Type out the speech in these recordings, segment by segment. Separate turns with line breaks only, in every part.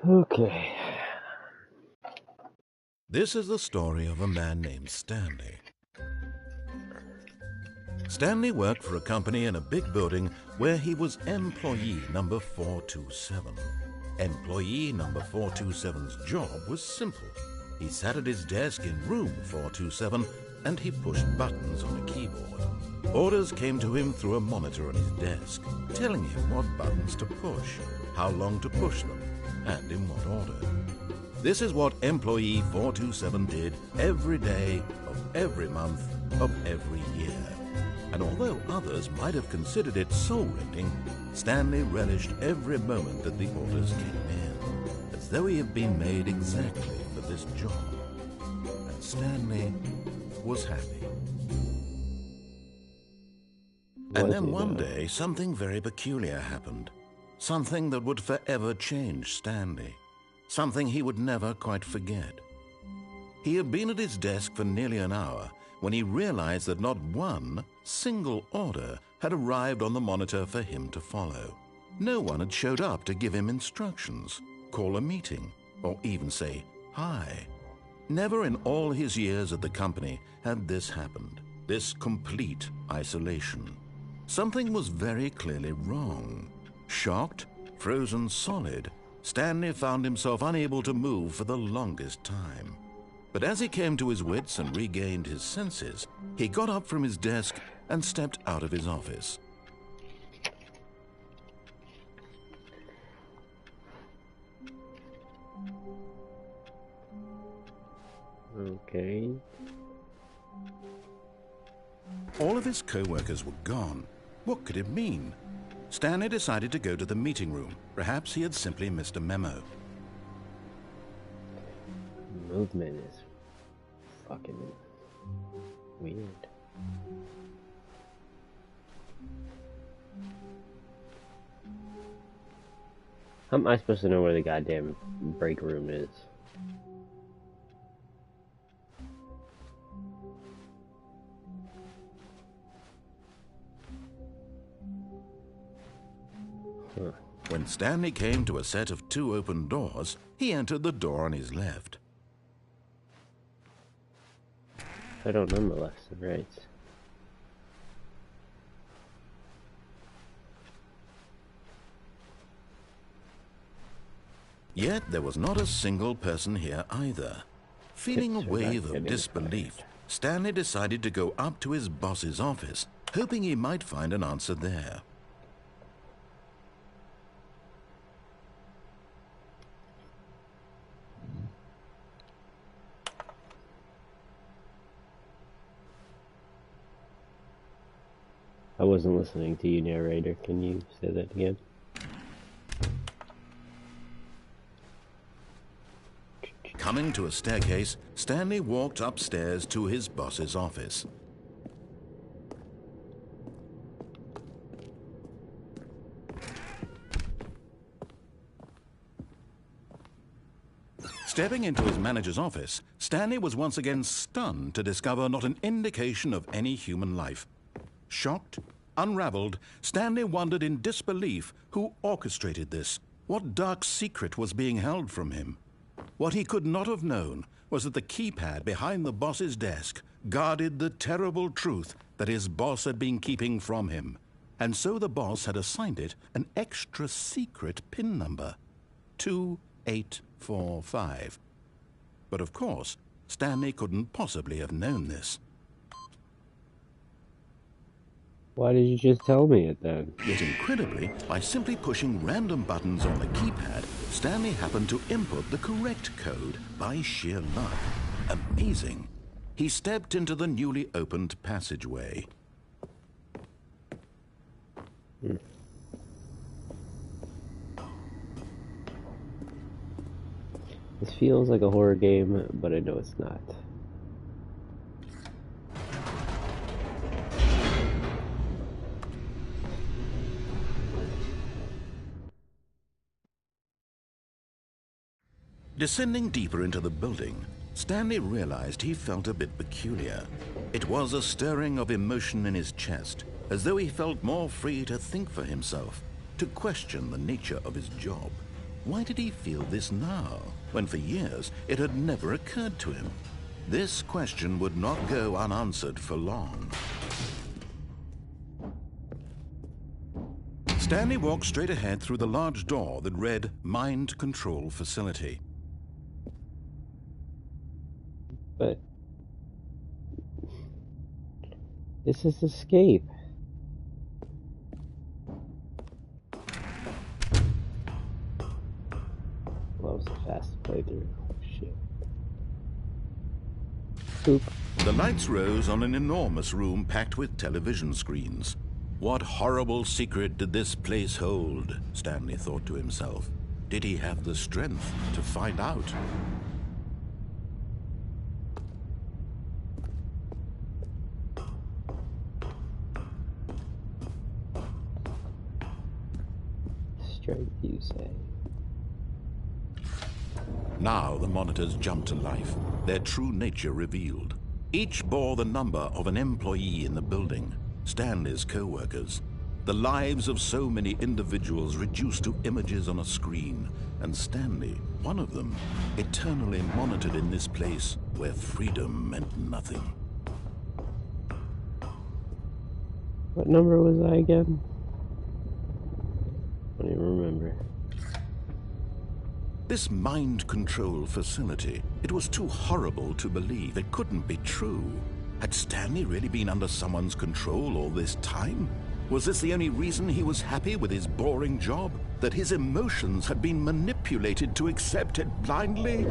Okay.
This is the story of a man named Stanley. Stanley worked for a company in a big building where he was employee number 427. Employee number 427's job was simple. He sat at his desk in room 427 and he pushed buttons on a keyboard. Orders came to him through a monitor on his desk, telling him what buttons to push, how long to push them, and in what order. This is what employee 427 did every day of every month of every year. And although others might have considered it soul-rending, Stanley relished every moment that the orders came in, as though he had been made exactly for this job. And Stanley was happy. And then one day, something very peculiar happened. Something that would forever change Stanley. Something he would never quite forget. He had been at his desk for nearly an hour when he realized that not one single order had arrived on the monitor for him to follow. No one had showed up to give him instructions, call a meeting, or even say hi. Never in all his years at the company had this happened, this complete isolation. Something was very clearly wrong. Shocked, frozen solid, Stanley found himself unable to move for the longest time. But as he came to his wits and regained his senses, he got up from his desk and stepped out of his office.
Okay.
All of his co-workers were gone. What could it mean? Stanley decided to go to the meeting room. Perhaps he had simply missed a memo.
Movement is fucking weird. How am I supposed to know where the goddamn break room is? Huh.
When Stanley came to a set of 2 open doors, he entered the door on his left.
I don't remember left and right.
Yet there was not a single person here either. Feeling a wave of disbelief, Stanley decided to go up to his boss's office, hoping he might find an answer there.
I wasn't listening to you, narrator. Can you say that again?
Coming to a staircase, Stanley walked upstairs to his boss's office. Stepping into his manager's office, Stanley was once again stunned to discover not an indication of any human life. Shocked, unraveled, Stanley wondered in disbelief who orchestrated this. What dark secret was being held from him? What he could not have known was that the keypad behind the boss's desk guarded the terrible truth that his boss had been keeping from him. And so the boss had assigned it an extra secret PIN number, 2845. But of course, Stanley couldn't possibly have known this.
Why did you just tell me it then?
Yet incredibly, by simply pushing random buttons on the keypad, Stanley happened to input the correct code by sheer luck. Amazing. He stepped into the newly opened passageway.
This feels like a horror game, but I know it's not.
Descending deeper into the building, Stanley realized he felt a bit peculiar. It was a stirring of emotion in his chest, as though he felt more free to think for himself, to question the nature of his job. Why did he feel this now, when for years it had never occurred to him? This question would not go unanswered for long. Stanley walked straight ahead through the large door that read Mind Control Facility.
But this is escape. Well, that was a fast playthrough. Shit. Poop.
The lights rose on an enormous room packed with television screens. What horrible secret did this place hold? Stanley thought to himself. Did he have the strength to find out?
Straight, you say.
Now the monitors jumped to life, their true nature revealed. Each bore the number of an employee in the building, Stanley's co-workers. The lives of so many individuals reduced to images on a screen, and Stanley, one of them, eternally monitored in this place where freedom meant nothing.
What number was I again? I don't even remember.
This mind control facility, it was too horrible to believe. It couldn't be true. Had Stanley really been under someone's control all this time? Was this the only reason he was happy with his boring job? That his emotions had been manipulated to accept it blindly?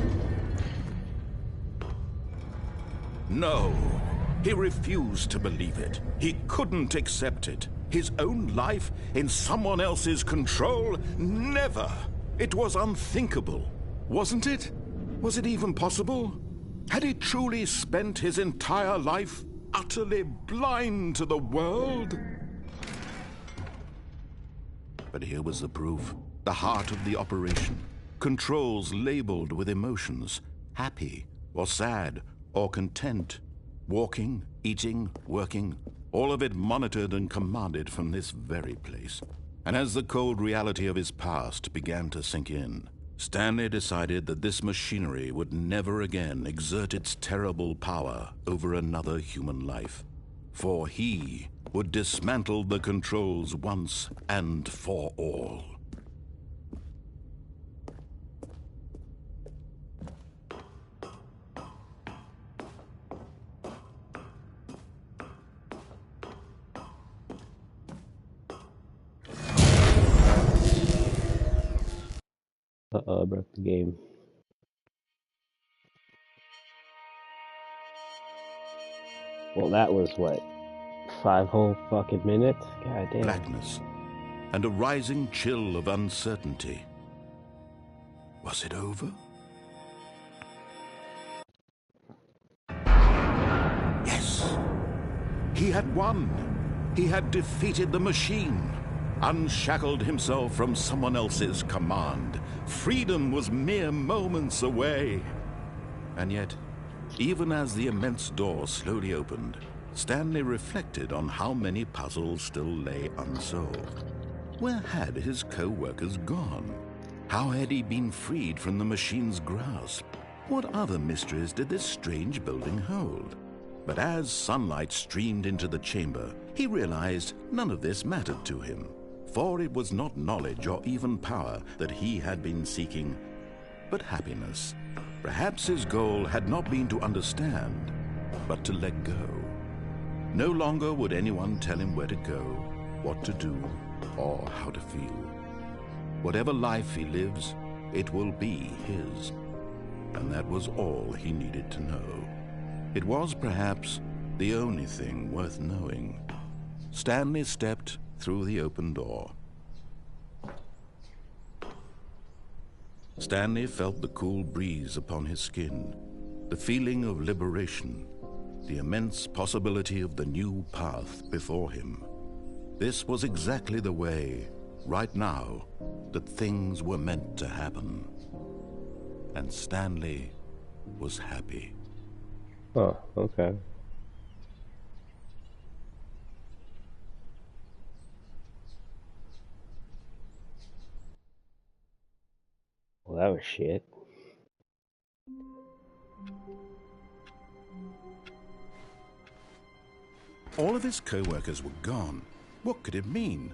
No, he refused to believe it. He couldn't accept it. His own life in someone else's control? Never! It was unthinkable, wasn't it? Was it even possible? Had he truly spent his entire life utterly blind to the world? But here was the proof, the heart of the operation. Controls labeled with emotions, happy or sad or content. Walking, eating, working, all of it monitored and commanded from this very place. And as the cold reality of his past began to sink in, Stanley decided that this machinery would never again exert its terrible power over another human life. For he would dismantle the controls once and for all.
Uh-oh, I broke the game. Well, that was what? 5 whole fucking minutes? God damn.
Blackness and a rising chill of uncertainty. Was it over? Yes! He had won! He had defeated the machine, unshackled himself from someone else's command. Freedom was mere moments away. And yet, even as the immense door slowly opened, Stanley reflected on how many puzzles still lay unsolved. Where had his co-workers gone? How had he been freed from the machine's grasp? What other mysteries did this strange building hold? But as sunlight streamed into the chamber, he realized none of this mattered to him. For it was not knowledge or even power that he had been seeking, but happiness. Perhaps his goal had not been to understand, but to let go. No longer would anyone tell him where to go, what to do, or how to feel. Whatever life he lives, it will be his. And that was all he needed to know. It was perhaps the only thing worth knowing. Stanley stepped through the open door. Stanley felt the cool breeze upon his skin, the feeling of liberation, the immense possibility of the new path before him. This was exactly the way, right now, that things were meant to happen. And Stanley was happy.
Oh, okay. Well, that was shit.
All of his co-workers were gone. What could it mean?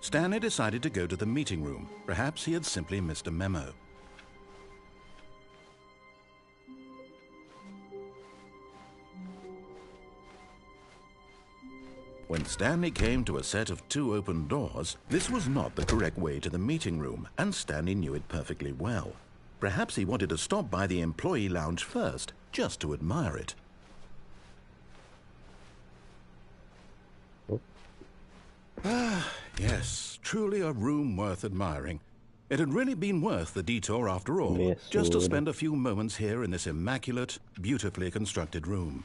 Stanley decided to go to the meeting room. Perhaps he had simply missed a memo. When Stanley came to a set of 2 open doors, this was not the correct way to the meeting room, and Stanley knew it perfectly well. Perhaps he wanted to stop by the employee lounge first, just to admire it. Ah, yes, truly a room worth admiring. It had really been worth the detour after all,
Yes,
just to
Lord.
spend a few moments here in this immaculate, beautifully constructed room.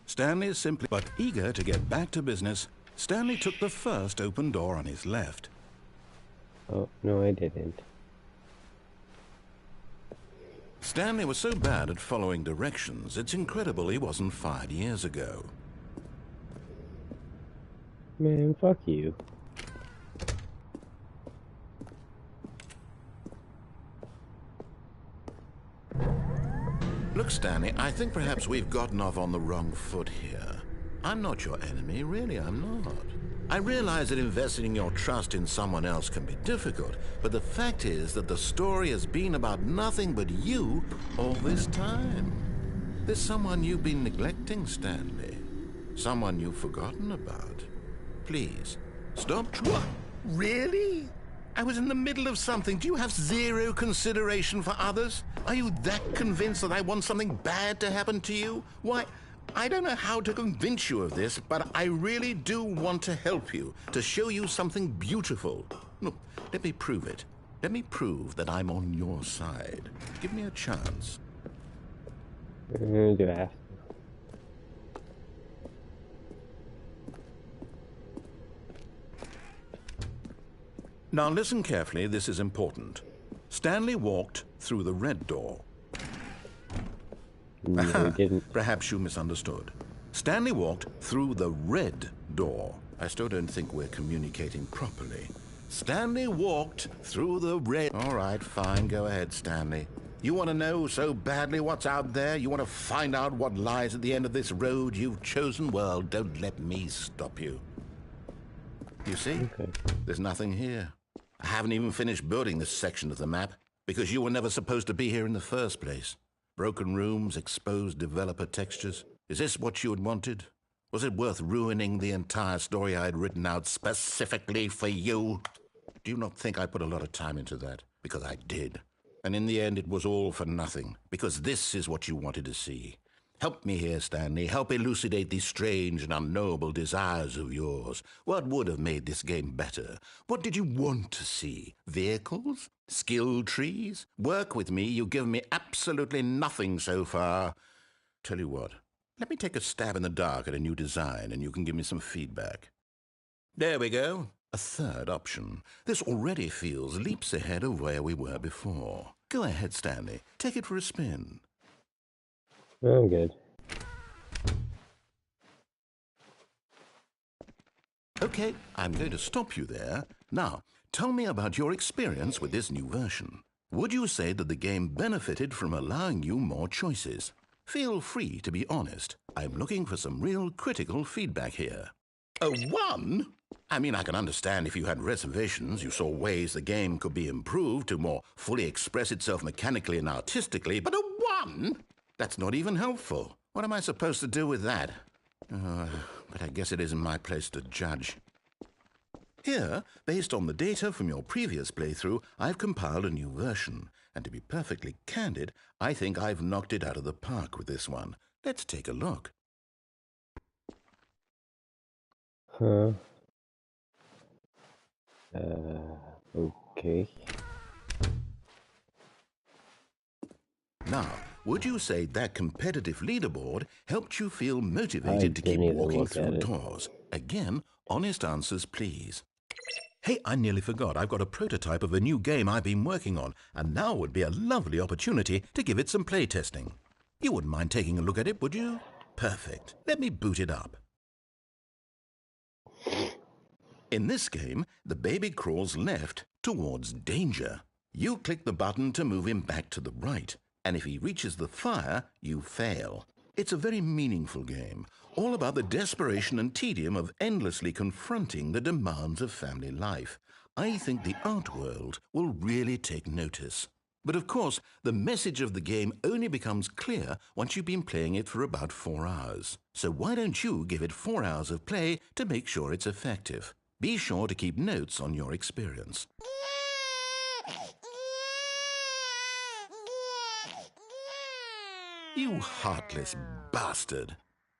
Stanley simply, but eager to get back to business, Stanley took the first open door on his left.
Oh, no, I didn't.
Stanley was so bad at following directions, it's incredible he wasn't fired years ago.
Man, fuck you.
Look, Stanley, I think perhaps we've gotten off on the wrong foot here. I'm not your enemy, really, I'm not. I realize that investing your trust in someone else can be difficult, but the fact is that the story has been about nothing but you all this time. There's someone you've been neglecting, Stanley. Someone you've forgotten about. Please, stop. What? Really? I was in the middle of something. Do you have zero consideration for others? Are you that convinced that I want something bad to happen to you? Why, I don't know how to convince you of this, but I really do want to help you, to show you something beautiful. Look, let me prove it. Let me prove that I'm on your side. Give me a chance.
Do I have to?
Now listen carefully, this is important. Stanley walked through the red door.
No, I didn't.
Perhaps you misunderstood. Stanley walked through the red door. I still don't think we're communicating properly. Stanley walked through the red... All right, fine, go ahead, Stanley. You want to know so badly what's out there? You want to find out what lies at the end of this road you've chosen? Well, don't let me stop you. You see?
Okay.
There's nothing here. I haven't even finished building this section of the map, because you were never supposed to be here in the first place. Broken rooms, exposed developer textures. Is this what you had wanted? Was it worth ruining the entire story I had written out specifically for you? Do you not think I put a lot of time into that? Because I did. And in the end, it was all for nothing, because this is what you wanted to see. Help me here, Stanley. Help elucidate these strange and unknowable desires of yours. What would have made this game better? What did you want to see? Vehicles? Skill trees? Work with me. You've given me absolutely nothing so far. Tell you what, let me take a stab in the dark at a new design, and you can give me some feedback. There we go. A third option. This already feels leaps ahead of where we were before. Go ahead, Stanley. Take it for a spin.
I'm good.
Okay, I'm going to stop you there. Now, tell me about your experience with this new version. Would you say that the game benefited from allowing you more choices? Feel free to be honest. I'm looking for some real critical feedback here. A 1? I mean, I can understand if you had reservations, you saw ways the game could be improved to more fully express itself mechanically and artistically, but a 1? That's not even helpful. What am I supposed to do with that? But I guess it isn't my place to judge. Here, based on the data from your previous playthrough, I've compiled a new version. And to be perfectly candid, I think I've knocked it out of the park with this one. Let's take a look.
Huh. Okay.
Now, would you say that competitive leaderboard helped you feel motivated to keep
didn't even
walking
look
through
at it.
doors? Again, honest answers, please. Hey, I nearly forgot. I've got a prototype of a new game I've been working on, and now would be a lovely opportunity to give it some playtesting. You wouldn't mind taking a look at it, would you? Perfect. Let me boot it up. In this game, the baby crawls left towards danger. You click the button to move him back to the right, and if he reaches the fire, you fail. It's a very meaningful game, all about the desperation and tedium of endlessly confronting the demands of family life. I think the art world will really take notice. But of course, the message of the game only becomes clear once you've been playing it for about 4 hours. So why don't you give it 4 hours of play to make sure it's effective? Be sure to keep notes on your experience. You heartless bastard.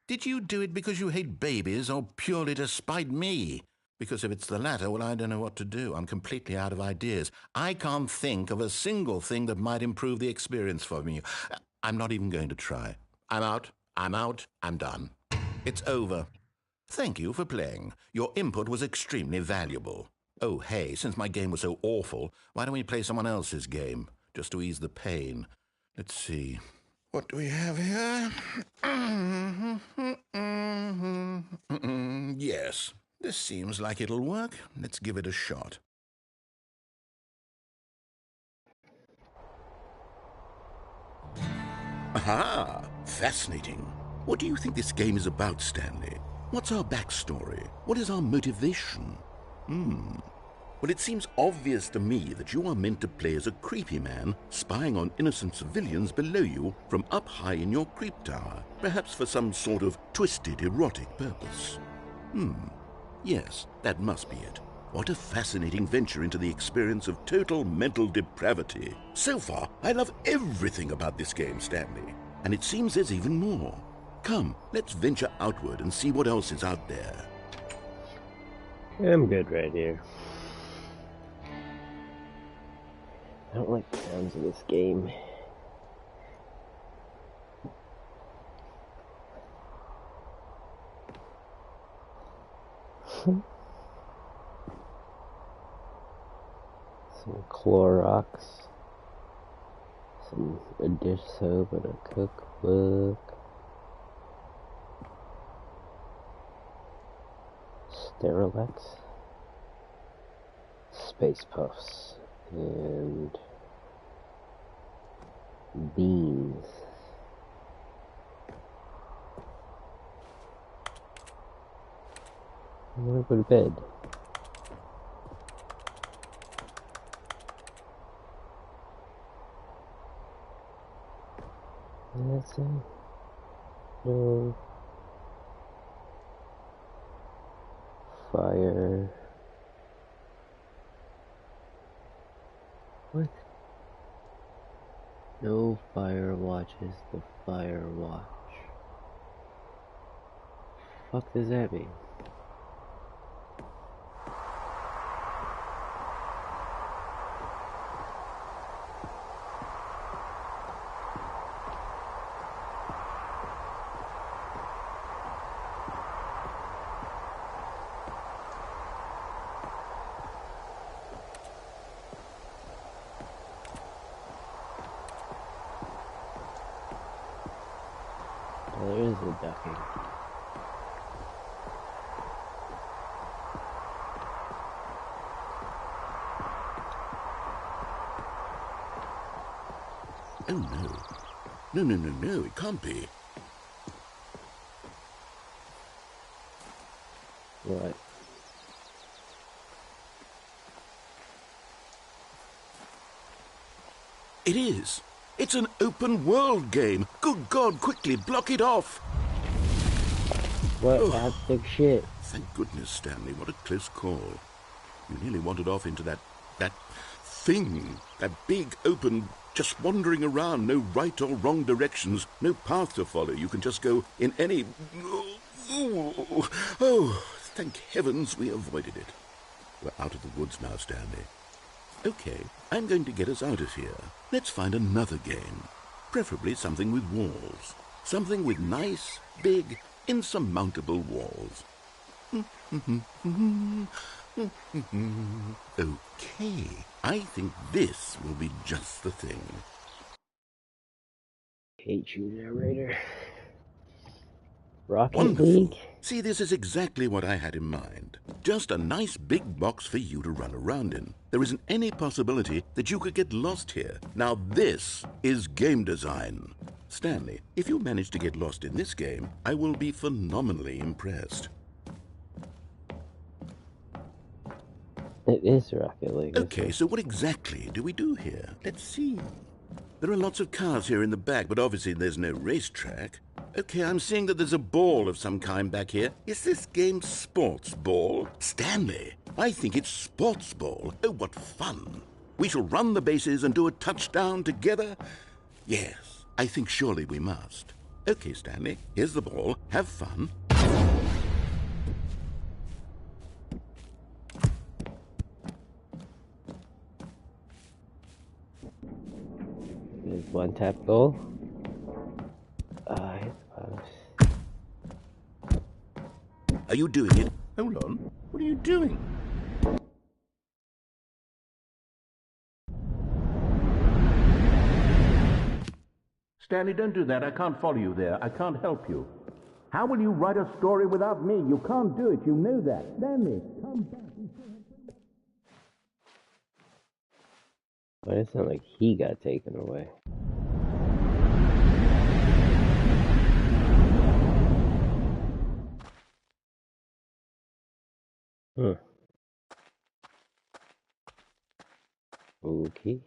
Did you do it because you hate babies or purely to spite me? Because if it's the latter, well, I don't know what to do. I'm completely out of ideas. I can't think of a single thing that might improve the experience for me. I'm not even going to try. I'm out. I'm done. It's over. Thank you for playing. Your input was extremely valuable. Oh, hey, since my game was so awful, why don't we play someone else's game, just to ease the pain? Let's see. What do we have here? Yes, this seems like it'll work. Let's give it a shot. Aha! Fascinating. What do you think this game is about, Stanley? What's our backstory? What is our motivation? Well, it seems obvious to me that you are meant to play as a creepy man spying on innocent civilians below you from up high in your creep tower, perhaps for some sort of twisted erotic purpose. Yes, that must be it. What a fascinating venture into the experience of total mental depravity. So far, I love everything about this game, Stanley. And it seems there's even more. Come, let's venture outward and see what else is out there.
I'm good right here. I don't like the sounds of this game. Some Clorox, a dish soap, and a cookbook. Sterilex, Space Puffs, and beans. I'm gonna go to bed. And that's it. No fire. What? No fire watches the fire watch. Fuck does that mean? Well, there is a ducking.
Oh, no. No, it can't be.
What?
It is. It's an open world game. Good God, quickly, block it off.
What haptic shit?
Thank goodness, Stanley. What a close call. You nearly wandered off into that thing. That big, open, just wandering around. No right or wrong directions. No path to follow. You can just go in any... Oh, thank heavens we avoided it. We're out of the woods now, Stanley. Okay, I'm going to get us out of here. Let's find another game. Preferably something with walls. Something with nice, big, insurmountable walls. Okay, I think this will be just the thing.
Hate you, narrator. Rocket
Wonderful.
League?
See, this is exactly what I had in mind. Just a nice big box for you to run around in. There isn't any possibility that you could get lost here. Now this is game design. Stanley, if you manage to get lost in this game, I will be phenomenally impressed.
It is Rocket League.
Okay, so what exactly do we do here? Let's see. There are lots of cars here in the back, but obviously there's no racetrack. Okay, I'm seeing that there's a ball of some kind back here. Is this game sports ball? Stanley, I think it's sports ball. Oh, what fun. We shall run the bases and do a touchdown together? Yes, I think surely we must. Okay, Stanley, here's the ball. Have fun.
There's one tap goal. It's close.
Are you doing it? Hold on. What are you doing?
Stanley, don't do that. I can't follow you there. I can't help you. How will you write a story without me? You can't do it. You know that. Stanley, come back.
Why does it sound like he got taken away? Huh. Okay.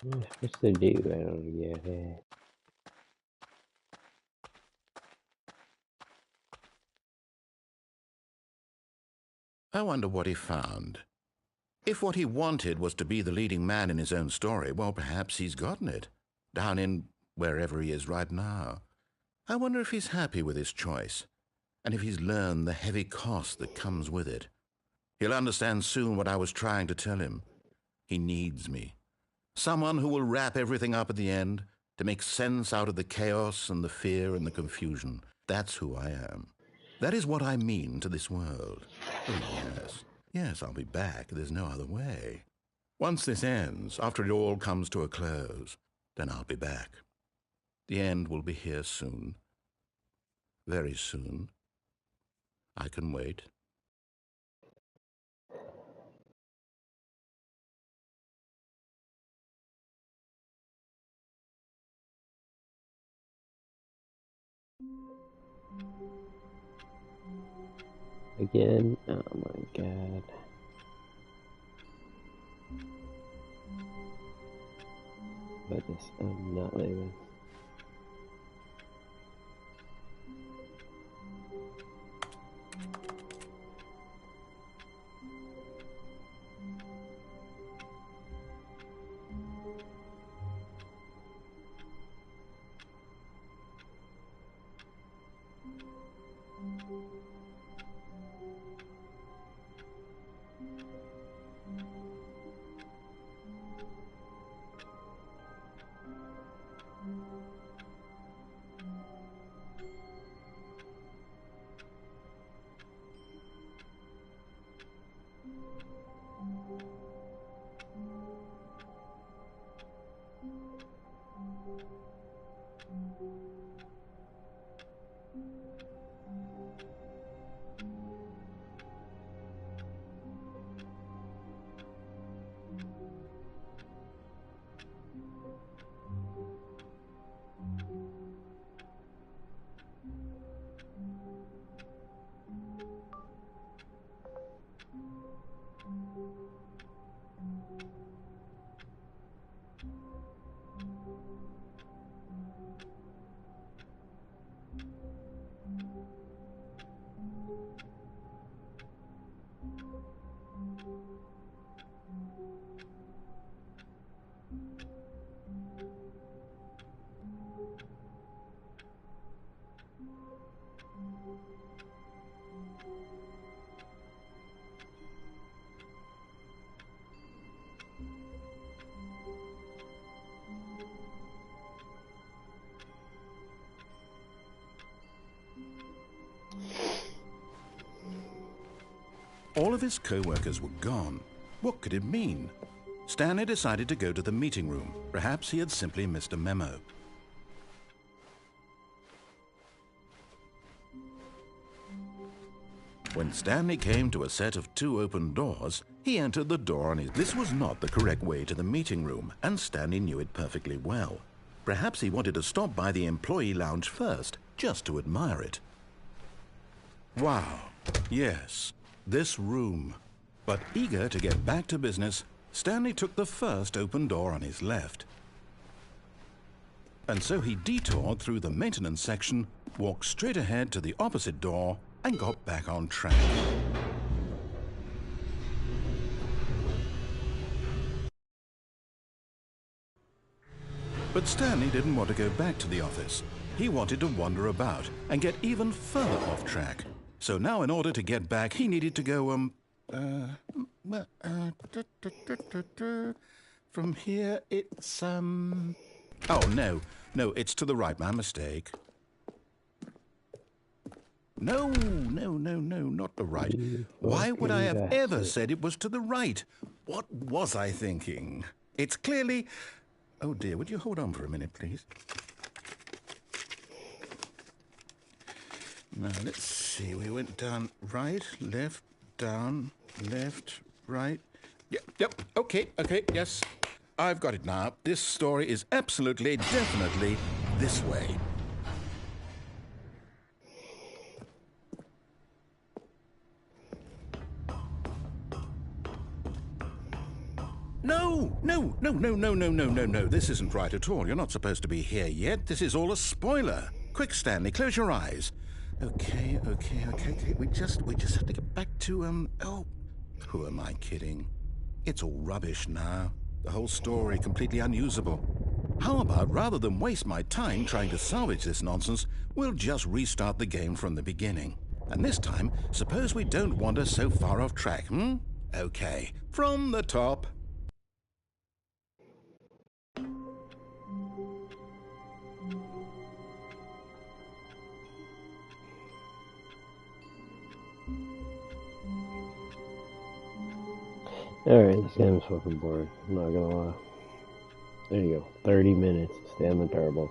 What am I supposed to do? I don't get it.
I wonder what he found. If what he wanted was to be the leading man in his own story, well, perhaps he's gotten it, down in wherever he is right now. I wonder if he's happy with his choice, and if he's learned the heavy cost that comes with it. He'll understand soon what I was trying to tell him. He needs me. Someone who will wrap everything up at the end, to make sense out of the chaos and the fear and the confusion. That's who I am. That is what I mean to this world. Oh, yes. Yes, I'll be back. There's no other way. Once this ends, after it all comes to a close, then I'll be back. The end will be here soon. Very soon. I can wait.
Again? Oh my god. But this, I'm not leaving.
All of his co-workers were gone. What could it mean? Stanley decided to go to the meeting room. Perhaps he had simply missed a memo. When Stanley came to a set of 2 open doors, he entered the door on his... This was not the correct way to the meeting room, and Stanley knew it perfectly well. Perhaps he wanted to stop by the employee lounge first, just to admire it. Wow, yes, this room. But eager to get back to business, Stanley took the first open door on his left. And so he detoured through the maintenance section, walked straight ahead to the opposite door, and got back on track. But Stanley didn't want to go back to the office. He wanted to wander about and get even further off track. So now in order to get back, he needed to go, from here it's, oh, no, it's to the right, my mistake. No, not the right. Why would I have ever said it was to the right? What was I thinking? It's clearly... Oh dear, would you hold on for a minute, please? Now, let's see. We went down right, left, down, left, right. Yep, okay, yes. I've got it now. This story is absolutely, definitely this way. No. This isn't right at all. You're not supposed to be here yet. This is all a spoiler. Quick, Stanley, close your eyes. Okay. We just have to get back to, oh, who am I kidding? It's all rubbish now. The whole story completely unusable. How about, rather than waste my time trying to salvage this nonsense, we'll just restart the game from the beginning. And this time, suppose we don't wander so far off track, Okay, from the top.
Alright, this game's fucking boring. I'm not gonna lie. There you go. 30 minutes. Stanley Parable.